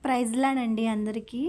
Praise lord అండి అందరికీ.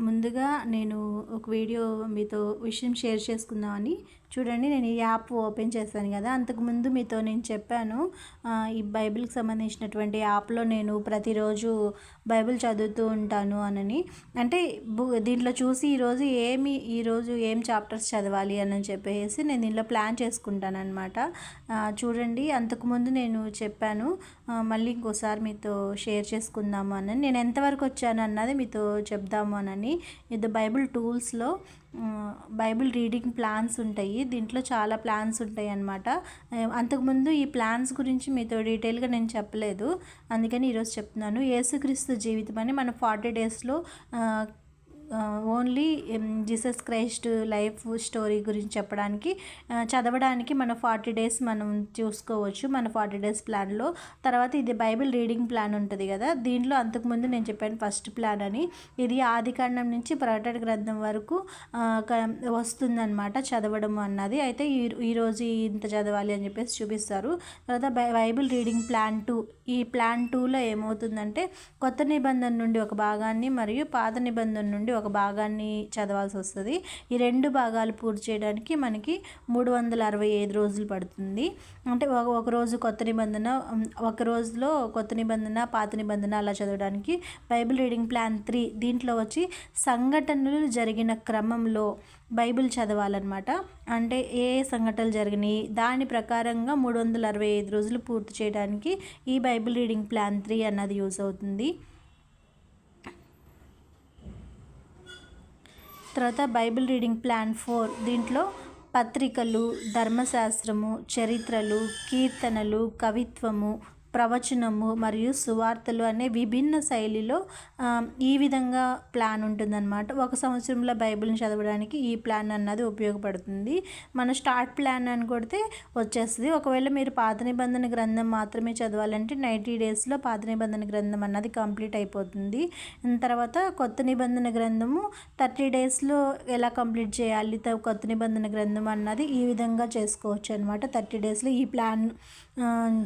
ముందుగా నేను ఒక వీడియో మీతో విషయం షేర్ చేసుకుందామని చూడండి. నేను ఈ యాప్ ఓపెన్ చేశాను కదా, అంతకుముందు మీతో నేను చెప్పాను ఈ బైబిల్కి సంబంధించినటువంటి యాప్లో నేను ప్రతిరోజు బైబిల్ చదువుతూ ఉంటాను అని. అంటే దీంట్లో చూసి ఈరోజు ఏం చాప్టర్స్ చదవాలి అని చెప్పేసి నేను దీంట్లో ప్లాన్ చేసుకుంటాను అనమాట. చూడండి, అంతకుముందు నేను చెప్పాను, మళ్ళీ ఇంకోసారి మీతో షేర్ చేసుకుందాము అని. నేను ఎంతవరకు వచ్చాను అన్నది మీతో చెప్దాము అని. ఇది బైబిల్ టూల్స్లో బైబిల్ రీడింగ్ ప్లాన్స్ ఉంటాయి. దీంట్లో చాలా ప్లాన్స్ ఉంటాయి అన్నమాట. అంతకుముందు ఈ ప్లాన్స్ గురించి మీతో డీటెయిల్గా నేను చెప్పలేదు, అందుకని ఈరోజు చెప్తున్నాను. యేసుక్రీస్తు జీవితం అని మన 40 డేస్లో only Jesus Christ life story గురించి చెప్పడానికి చదవడానికి మన 40 డేస్ మనం చూసుకోవచ్చు మన 40 డేస్ ప్లాన్లో. తర్వాత ఇది బైబిల్ రీడింగ్ ప్లాన్ ఉంటుంది కదా, దీంట్లో అంతకుముందు నేను చెప్పాను ఫస్ట్ ప్లాన్ అని. ఇది ఆదికాండం నుంచి ప్రకటన గ్రంథం వరకు వస్తుందన్నమాట చదవడం అన్నది. అయితే ఈరోజు ఇంత చదవాలి అని చెప్పేసి చూపిస్తారు. తర్వాత బైబిల్ రీడింగ్ ప్లాన్ 2. ఈ ప్లాన్ 2లో ఏమవుతుందంటే కొత్త నిబంధన నుండి ఒక భాగాన్ని మరియు పాత నిబంధన నుండి ఒక భాగాన్ని చదవాల్సి వస్తుంది. ఈ 2 భాగాలు పూర్తి చేయడానికి మనకి 365 రోజులు పడుతుంది. అంటే ఒక రోజు కొత్త నిబంధన, ఒక రోజులో కొత్త నిబంధన పాత నిబంధన అలా చదవడానికి. బైబిల్ రీడింగ్ ప్లాన్ 3 దీంట్లో వచ్చి సంఘటనలు జరిగిన క్రమంలో బైబిల్ చదవాలన్నమాట. అంటే ఏ సంఘటనలు జరిగినాయి దాని ప్రకారంగా 365 రోజులు పూర్తి చేయడానికి ఈ బైబిల్ రీడింగ్ ప్లాన్ 3 అన్నది యూజ్ అవుతుంది. తర్వాత బైబిల్ రీడింగ్ ప్లాన్ 4 దీంట్లో పత్రికలు, ధర్మశాస్త్రము, చరిత్రలు, కీర్తనలు, కవిత్వము, ప్రవచనము మరియు సువార్తలు అనే విభిన్న శైలిలో ఈ విధంగా ప్లాన్ ఉంటుందన్నమాట. ఒక సంవత్సరంలో బైబిల్ని చదవడానికి ఈ ప్లాన్ అన్నది ఉపయోగపడుతుంది. మన స్టార్ట్ ప్లాన్ అని కొడితే వచ్చేస్తుంది. ఒకవేళ మీరు పాత నిబంధన గ్రంథం మాత్రమే చదవాలంటే 90 డేస్లో పాత నిబంధన గ్రంథం అన్నది కంప్లీట్ అయిపోతుంది. తర్వాత కొత్త నిబంధన గ్రంథము 30 డేస్లో ఎలా కంప్లీట్ చేయాలి కొత్త నిబంధన గ్రంథం అన్నది ఈ విధంగా చేసుకోవచ్చు అనమాట. 30 డేస్లో ఈ ప్లాన్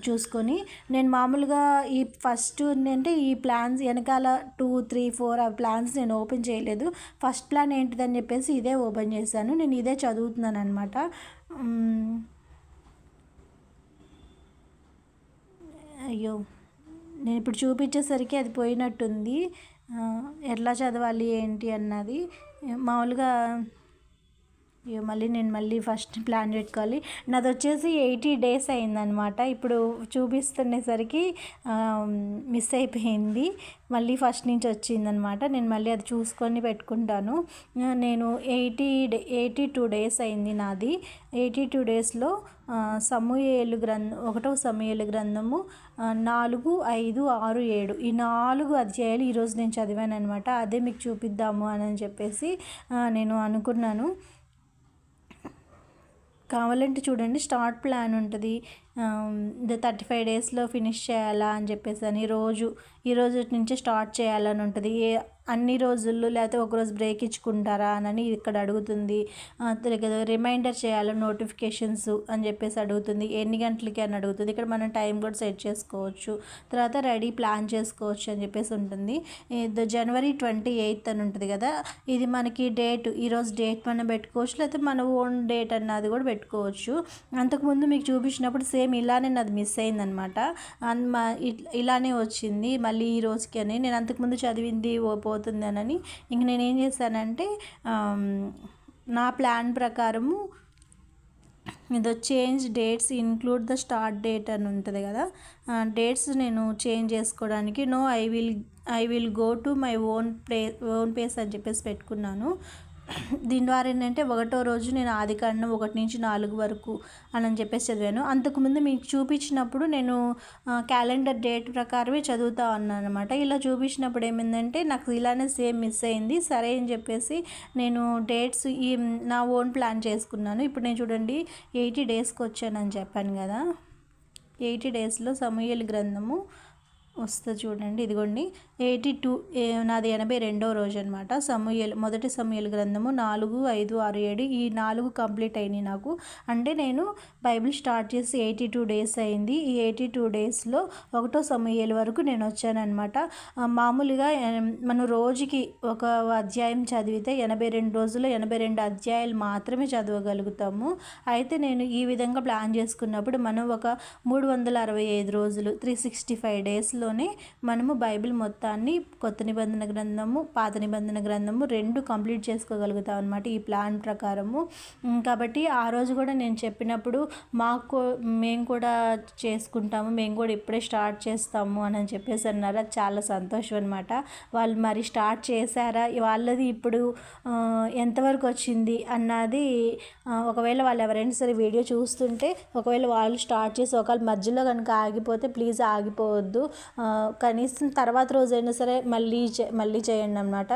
చూసుకొని నేను మామూలుగా ఈ ఫస్ట్ ఏంటంటే ఈ ప్లాన్స్ వెనకాల 2, 3, 4 ఆ ప్లాన్స్ నేను ఓపెన్ చేయలేదు. ఫస్ట్ ప్లాన్ ఏంటిదని చెప్పేసి ఇదే ఓపెన్ చేశాను. నేను ఇదే చదువుతున్నాను అనమాట. అయ్యో, నేను ఇప్పుడు చూపించేసరికి అది పోయినట్టుంది. ఎట్లా చదవాలి ఏంటి అన్నది మామూలుగా మళ్ళీ ఫస్ట్ ప్లాన్ పెట్టుకోవాలి. నాది వచ్చేసి 80 డేస్ అయిందనమాట. ఇప్పుడు చూపిస్తునేసరికి మిస్ అయిపోయింది. మళ్ళీ ఫస్ట్ నుంచి వచ్చిందనమాట. నేను మళ్ళీ అది చూసుకొని పెట్టుకుంటాను. నేను 82 డేస్ అయింది నాది. 82 డేస్లో సమూయేలు గ్రంథం 1వ సమూయేలు గ్రంథము 4, 5, 6, 7 ఈ 4 అధ్యాయాలు ఈరోజు నేను చదివాను అనమాట. అదే మీకు చూపిద్దాము అని చెప్పేసి నేను అనుకున్నాను. కావాలంటే చూడండి, స్టార్ట్ ప్లాన్ ఉంటుంది. 35 డేస్లో ఫినిష్ చేయాలా అని చెప్పేసి అని ఈ రోజు నుంచి స్టార్ట్ చేయాలని ఉంటుంది. అన్ని రోజుల్లో లేకపోతే ఒకరోజు బ్రేక్ ఇచ్చుకుంటారా అని ఇక్కడ అడుగుతుంది. రిమైండర్ చేయాలా నోటిఫికేషన్స్ అని చెప్పేసి అడుగుతుంది. ఎన్ని గంటలకి అని అడుగుతుంది. ఇక్కడ మనం టైం కూడా సెట్ చేసుకోవచ్చు. తర్వాత రెడీ ప్లాన్ చేసుకోవచ్చు అని చెప్పేసి ఉంటుంది. జనవరి 28 అని ఉంటుంది కదా, ఇది మనకి డేట్. ఈరోజు డేట్ మనం పెట్టుకోవచ్చు, లేకపోతే మన ఓన్ డేట్ అన్నది కూడా పెట్టుకోవచ్చు. అంతకుముందు మీకు చూపించినప్పుడు సేమ్ ఇలానే నాది మిస్ అయిందనమాట. ఇలానే వచ్చింది మళ్ళీ ఈ రోజుకి అని. నేను అంతకుముందు చదివింది పోతుంది అని ఇంక నేనేం చేశానంటే నా ప్లాన్ ప్రకారము ఇదో change dates include the start date అని ఉంటుంది కదా, డేట్స్ నేను చేంజ్ చేసుకోవడానికి I will go to my own place అని చెప్పేసి పెట్టుకున్నాను. దీని ద్వారా ఏంటంటే 1వ రోజు నేను ఆదికాండం 1 నుంచి 4 వరకు అని చెప్పేసి చదివాను. అంతకుముందు మీకు చూపించినప్పుడు నేను క్యాలెండర్ డేట్ ప్రకారమే చదువుతా ఉన్నాను అనమాట. ఇలా చూపించినప్పుడు ఏమైందంటే నాకు ఇలానే సేమ్ మిస్ అయింది. సరే అని చెప్పేసి నేను డేట్స్ నా ఓన్ ప్లాన్ చేసుకున్నాను. ఇప్పుడు నేను చూడండి 80 డేస్కి వచ్చానని చెప్పాను కదా. 80 డేస్లో సమూయేలు గ్రంథము వస్తుంది చూడండి. ఇదిగోండి 82 నాది 82వ రోజు అనమాట. మొదటి సమూయేలు గ్రంథము 4, 5, 6, 7 ఈ 4 కంప్లీట్ అయినాయి నాకు. అంటే నేను బైబిల్ స్టార్ట్ చేసి 82 డేస్ అయింది. ఈ 82 డేస్లో 1వ సమూయేలు వరకు నేను వచ్చానమాట. మామూలుగా మనం రోజుకి ఒక అధ్యాయం చదివితే 82 రోజుల్లో 82 అధ్యాయాలు మాత్రమే చదవగలుగుతాము. అయితే నేను ఈ విధంగా ప్లాన్ చేసుకున్నప్పుడు మనం ఒక 365 రోజులు 365 డేస్లోనే మనము బైబిల్ మొత్తాన్ని కొత్త నిబంధన గ్రంథము, పాత నిబంధన గ్రంథము 2 కంప్లీట్ చేసుకోగలుగుతాం అనమాట ఈ ప్లాన్ ప్రకారము. కాబట్టి ఆ రోజు కూడా నేను చెప్పినప్పుడు మేము కూడా చేసుకుంటాము, మేము కూడా ఇప్పుడే స్టార్ట్ చేస్తాము అని చెప్పేసి అన్నారు. అది చాలా సంతోషం అనమాట. వాళ్ళు మరి స్టార్ట్ చేశారా, వాళ్ళది ఇప్పుడు ఎంతవరకు వచ్చింది అన్నది ఒకవేళ వాళ్ళు ఎవరైనా సరే వీడియో చూస్తుంటే ఒకవేళ వాళ్ళు స్టార్ట్ చేసి ఒకవేళ మధ్యలో కనుక ఆగిపోతే ప్లీజ్ ఆగిపోవద్దు. కనీసం తర్వాత రోజైనా సరే మళ్ళీ చేయండి అన్నమాట.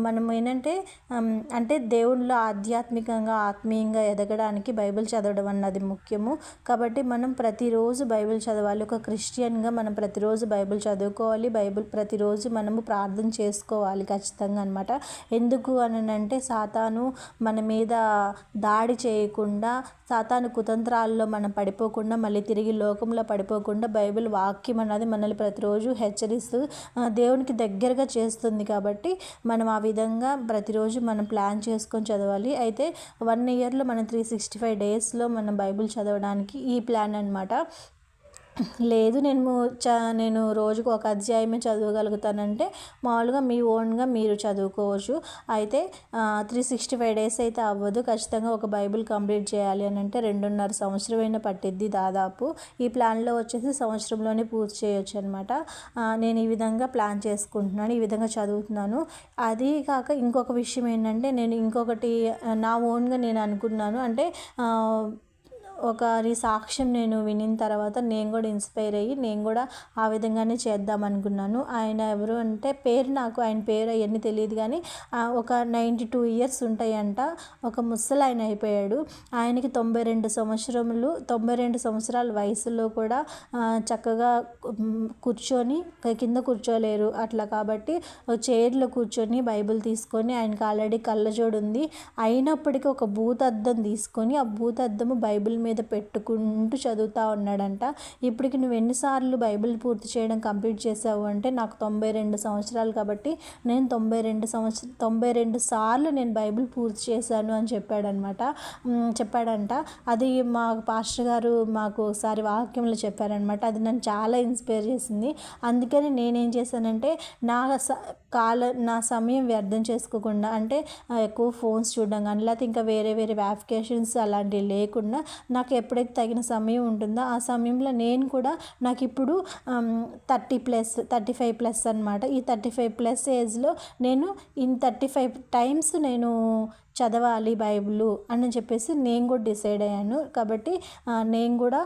మనం ఏంటంటే అంటే దేవుళ్ళలో ఆధ్యాత్మికంగా ఆత్మీయంగా ఎదగడానికి బైబిల్ చదవడం అన్నది ముఖ్యము. కాబట్టి మనం ప్రతిరోజు బైబిల్ చదవాలి. ఒక క్రిస్టియన్గా మనం ప్రతిరోజు బైబిల్ చదువుకోవాలి. బైబిల్ ప్రతిరోజు మనము ప్రార్థన చేసుకోవాలి ఖచ్చితంగా అనమాట. ఎందుకు అని అంటే సాతాను మన మీద దాడి చేయకుండా, సాతాను కుతంత్రాల్లో మనం పడిపోకుండా, మళ్ళీ తిరిగి లోకంలో పడిపోకుండా బైబిల్ వాక్యం అన్నది మనల్ని ప్రతిరోజు హెచ్చరిస్తూ దేవునికి దగ్గరగా చేస్తుంది. కాబట్టి మనం ఆ విధంగా ప్రతిరోజు మనం ప్లాన్ చేసుకొని చదవాలి. అయితే 1 ఇయర్లో మనం 365 డేస్లో మనం బైబిల్ చదవడానికి ఈ ప్లాన్ అనమాట. లేదు నేను రోజుకు ఒక అధ్యాయమే చదవగలుగుతానంటే మామూలుగా మీ ఓన్గా మీరు చదువుకోవచ్చు. అయితే 365 డేస్ అయితే అవ్వదు. ఖచ్చితంగా ఒక బైబిల్ కంప్లీట్ చేయాలి అని అంటే 2.5 సంవత్సరమైనా పట్టిద్ది దాదాపు. ఈ ప్లాన్లో వచ్చేసి సంవత్సరంలోనే పూర్తి చేయొచ్చు అనమాట. నేను ఈ విధంగా ప్లాన్ చేసుకుంటున్నాను, ఈ విధంగా చదువుతున్నాను. అది కాక ఇంకొక విషయం ఏంటంటే నేను ఇంకొకటి నా ఓన్గా నేను అనుకున్నాను. అంటే ఒకరి సాక్ష్యం నేను వినిన తర్వాత నేను కూడా ఇన్స్పైర్ అయ్యి నేను కూడా ఆ విధంగానే చేద్దాం అనుకున్నాను. ఆయన ఎవరు అంటే నాకు ఆయన పేరు అవన్నీ తెలియదు కానీ ఒక 92 ఇయర్స్ ఉంటాయంట. ఒక ముసలాయన అయిపోయాడు. ఆయనకి 92 సంవత్సరాల వయసులో కూడా చక్కగా కూర్చొని కింద కూర్చోలేరు అట్లా. కాబట్టి చైర్లో కూర్చొని బైబిల్ తీసుకొని, ఆయనకి ఆల్రెడీ కళ్ళజోడు ఉంది, అయినప్పటికీ ఒక భూతద్దం తీసుకొని ఆ భూతద్దము బైబిల్ మీద పెట్టుకుంటూ చదువుతూ ఉన్నాడంట. ఇప్పటికి నువ్వు ఎన్నిసార్లు బైబిల్ పూర్తి చేయడం కంప్లీట్ చేసావు అంటే నాకు 92 సంవత్సరాలు కాబట్టి నేను 92 సార్లు నేను బైబిల్ పూర్తి చేశాను అని చెప్పాడంట. అది మా పాస్టర్ గారు మాకు ఒకసారి వాక్యంలో చెప్పారనమాట. అది నన్ను చాలా ఇన్స్పైర్ చేసింది. అందుకని నేనేం చేశానంటే నా సమయం వ్యర్థం చేసుకోకుండా, అంటే ఎక్కువ ఫోన్స్ చూడడం కానీ లేకపోతే ఇంకా వేరే వ్యాఫికేషన్స్ అలాంటివి లేకుండా నాకు ఎప్పుడైతే తగిన సమయం ఉంటుందో ఆ సమయంలో నేను కూడా నాకు ఇప్పుడు 35+ అనమాట. ఈ 35+ ఏజ్లో నేను 35 టైమ్స్ నేను చదవాలి బైబిల్ అని చెప్పేసి నేను కూడా డిసైడ్ అయ్యాను. కాబట్టి నేను కూడా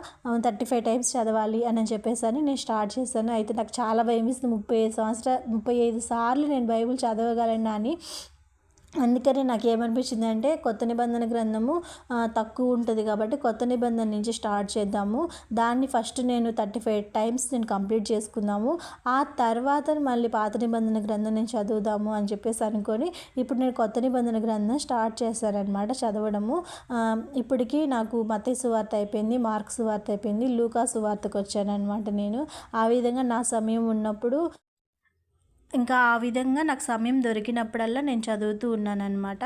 35 టైమ్స్ చదవాలి అని చెప్పేసి నేను స్టార్ట్ చేశాను. అయితే నాకు చాలా భయం వేసింది. 35 సార్లు నేను బైబిల్ చదవగలను అని. అందుకని నాకు ఏమనిపించింది అంటే కొత్త నిబంధన గ్రంథము తక్కువ ఉంటుంది కాబట్టి కొత్త నిబంధన నుంచి స్టార్ట్ చేద్దాము. దాన్ని ఫస్ట్ నేను 35 టైమ్స్ నేను కంప్లీట్ చేసుకుందాము. ఆ తర్వాత మళ్ళీ పాత నిబంధన గ్రంథం నేను చదువుదాము అని చెప్పేసి అనుకొని ఇప్పుడు నేను కొత్త నిబంధన గ్రంథం స్టార్ట్ చేశానన్నమాట చదవడము. ఇప్పటికీ నాకు మత్తయి సువార్త అయిపోయింది, మార్కు సువార్త అయిపోయింది, లూకా సువార్తకు వచ్చానన్నమాట. నేను ఆ విధంగా నా సమయం ఉన్నప్పుడు ఇంకా ఆ విధంగా నాకు సమయం దొరికినప్పుడల్లా నేను చదువుతూ ఉన్నానన్నమాట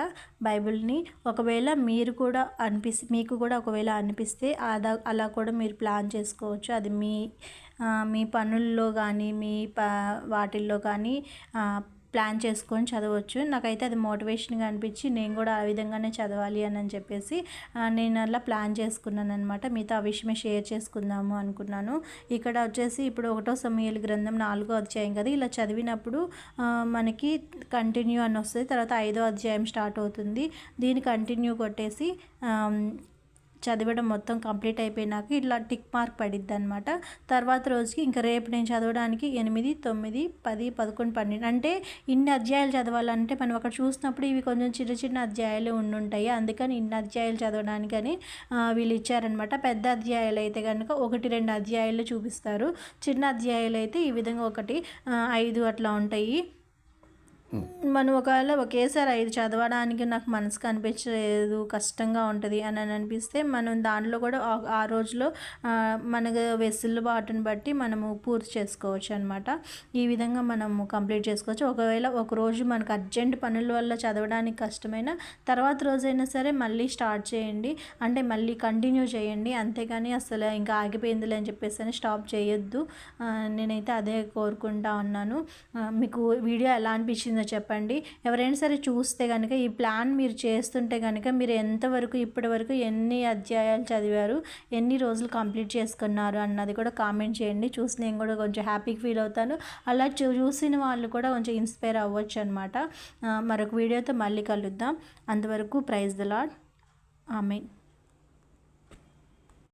బైబిల్ని. ఒకవేళ మీకు కూడా ఒకవేళ అనిపిస్తే అలా కూడా మీరు ప్లాన్ చేసుకోవచ్చు. అది మీ పనుల్లో కానీ వాటిల్లో కానీ ప్లాన్ చేసుకొని చదవచ్చు. నాకైతే అది మోటివేషన్గా అనిపించి నేను కూడా ఆ విధంగానే చదవాలి అని చెప్పేసి నేను అలా ప్లాన్ చేసుకున్నాను అనమాట. మీతో ఆ విషయమే షేర్ చేసుకుందాము అనుకున్నాను. ఇక్కడ వచ్చేసి ఇప్పుడు 1వ సమూయేలు గ్రంథం 4వ అధ్యాయం కదా, ఇలా చదివినప్పుడు మనకి కంటిన్యూ అని వస్తుంది. తర్వాత 5వ అధ్యాయం స్టార్ట్ అవుతుంది. దీన్ని కంటిన్యూ కొట్టేసి చదవడం మొత్తం కంప్లీట్ అయిపోయినాక ఇట్లా టిక్ మార్క్ పడిద్ది అనమాట. తర్వాత రోజుకి ఇంకా రేపు నేను చదవడానికి 8, 9, 10, 11, 12 అంటే ఇన్ని అధ్యాయాలు చదవాలంటే మనం అక్కడ చూసినప్పుడు ఇవి కొంచెం చిన్న చిన్న అధ్యాయాలు ఉండుంటాయి. అందుకని ఇన్ని అధ్యాయాలు చదవడానికని వీళ్ళు ఇచ్చారనమాట. పెద్ద అధ్యాయాలు అయితే కనుక 1, 2 అధ్యాయాలు చూపిస్తారు. చిన్న అధ్యాయాలు అయితే ఈ విధంగా 1, 5 అట్లా ఉంటాయి. మనం ఒకవేళ ఒకేసారి 5 చదవడానికి నాకు మనసుకు అనిపించలేదు, కష్టంగా ఉంటుంది అని అనిపిస్తే మనం దాంట్లో కూడా ఆ రోజులో మనకు వెసులుబాటుని బట్టి మనము పూర్తి చేసుకోవచ్చు అనమాట. ఈ విధంగా మనము కంప్లీట్ చేసుకోవచ్చు. ఒకవేళ ఒకరోజు మనకు అర్జెంట్ పనుల వల్ల చదవడానికి కష్టమైన తర్వాత రోజైనా సరే మళ్ళీ స్టార్ట్ చేయండి, అంటే మళ్ళీ కంటిన్యూ చేయండి. అంతేగాని అసలు ఇంకా ఆగిపోయిందిలే అని చెప్పేసి అని స్టాప్ చేయొద్దు. నేనైతే అదే కోరుకుంటా ఉన్నాను. మీకు వీడియో ఎలా అనిపించింది చెప్పండి. ఎవరైనా సరే చూస్తే కనుక ఈ ప్లాన్ మీరు చేస్తుంటే కనుక మీరు ఎంతవరకు ఇప్పటి వరకు ఎన్ని అధ్యాయాలు చదివారు, ఎన్ని రోజులు కంప్లీట్ చేసుకున్నారు అన్నది కూడా కామెంట్ చేయండి. చూసి నేను కూడా కొంచెం హ్యాపీగా ఫీల్ అవుతాను. అలా చూసిన వాళ్ళు కూడా కొంచెం ఇన్స్పైర్ అవ్వచ్చు అనమాట. మరొక వీడియోతో మళ్ళీ కలుద్దాం. అంతవరకు ప్రైజ్ ద లార్డ్. ఆమేన్.